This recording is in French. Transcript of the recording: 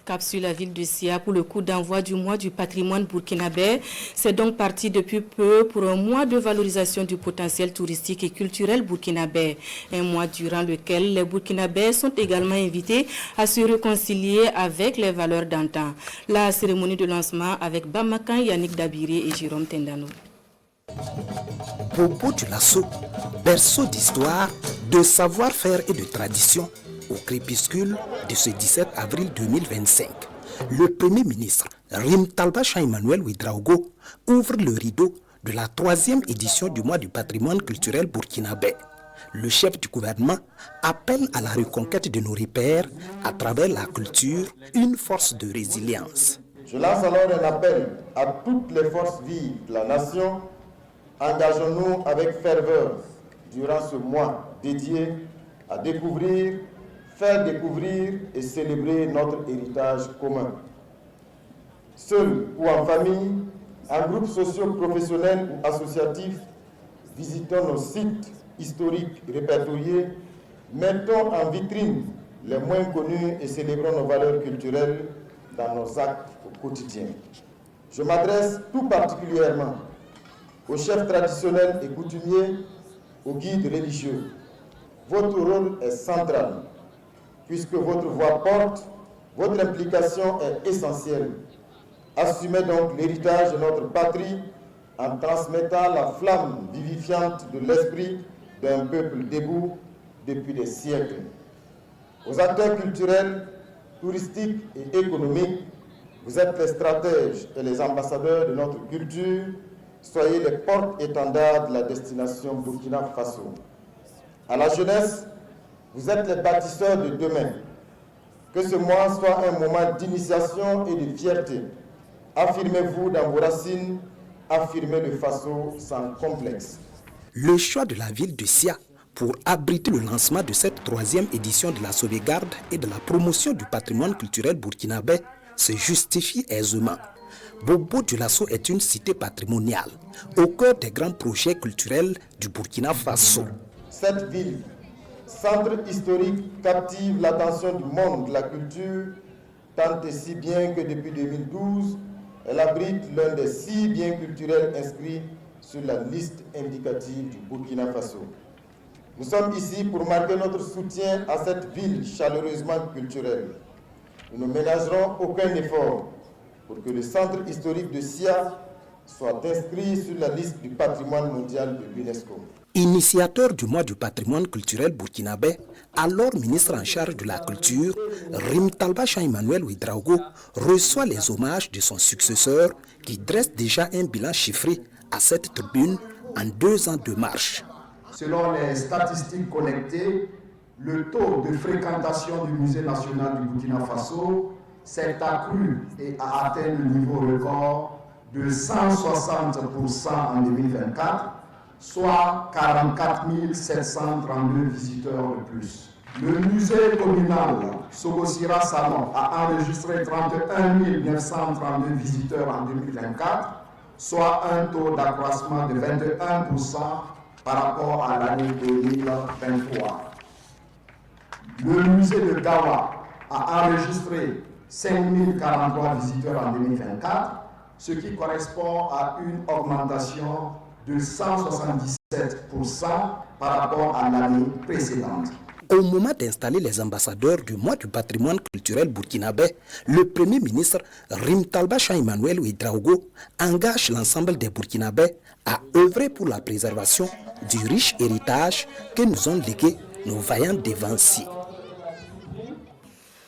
Cap sur la ville de Sia pour le coup d'envoi du mois du patrimoine burkinabé. C'est donc parti depuis peu pour un mois de valorisation du potentiel touristique et culturel burkinabé. Un mois durant lequel les Burkinabés sont également invités à se réconcilier avec les valeurs d'antan. La cérémonie de lancement avec Bamakan, Yannick Dabiri et Jérôme Tendano. Bobo Dioulasso, berceau d'histoire, de savoir-faire et de tradition, au crépuscule de ce 17 avril 2025, le Premier ministre Rim Talba Emmanuel Ouedraogo ouvre le rideau de la 3e édition du mois du patrimoine culturel burkinabé. Le chef du gouvernement appelle à la reconquête de nos repères à travers la culture, une force de résilience. Je lance alors un appel à toutes les forces vives de la nation. Engageons-nous avec ferveur durant ce mois dédié à découvrir, faire découvrir et célébrer notre héritage commun. Seul ou en famille, en groupe socio-professionnel ou associatif, visitons nos sites historiques répertoriés, mettons en vitrine les moins connus et célébrons nos valeurs culturelles dans nos actes au quotidien. Je m'adresse tout particulièrement aux chefs traditionnels et coutumiers, aux guides religieux. Votre rôle est central, puisque votre voix porte, votre implication est essentielle. Assumez donc l'héritage de notre patrie en transmettant la flamme vivifiante de l'esprit d'un peuple debout depuis des siècles. Aux acteurs culturels, touristiques et économiques, vous êtes les stratèges et les ambassadeurs de notre culture. Soyez les porte-étendards de la destination Burkina Faso. À la jeunesse, vous êtes les bâtisseurs de demain. Que ce mois soit un moment d'initiation et de fierté. Affirmez-vous dans vos racines, affirmez le Faso sans complexe. Le choix de la ville de Sia pour abriter le lancement de cette 3e édition de la sauvegarde et de la promotion du patrimoine culturel burkinabé se justifie aisément. Bobo Dioulasso est une cité patrimoniale, au cœur des grands projets culturels du Burkina Faso. Cette ville, centre historique, captive l'attention du monde de la culture, tant et si bien que depuis 2012, elle abrite l'un des 6 biens culturels inscrits sur la liste indicative du Burkina Faso. Nous sommes ici pour marquer notre soutien à cette ville chaleureusement culturelle. Nous ne ménagerons aucun effort pour que le centre historique de Sia soit inscrit sur la liste du patrimoine mondial de l'UNESCO. Initiateur du mois du patrimoine culturel burkinabé, alors ministre en charge de la culture, Rim Talba Emmanuel Ouedraogo reçoit les hommages de son successeur qui dresse déjà un bilan chiffré à cette tribune en 2 ans de marche. Selon les statistiques connectées, le taux de fréquentation du musée national du Burkina Faso s'est accru et a atteint le niveau record de 160% en 2024, soit 44 732 visiteurs de plus. Le musée communal Sogosira Salon a enregistré 31 932 visiteurs en 2024, soit un taux d'accroissement de 21% par rapport à l'année 2023. Le musée de Gawa a enregistré 5043 visiteurs en 2024, ce qui correspond à une augmentation de 177% par rapport à l'année précédente. Au moment d'installer les ambassadeurs du mois du patrimoine culturel burkinabé, le Premier ministre Rim Talba Emmanuel Ouedraogo engage l'ensemble des Burkinabés à œuvrer pour la préservation du riche héritage que nous ont légué nos vaillants dévanciers.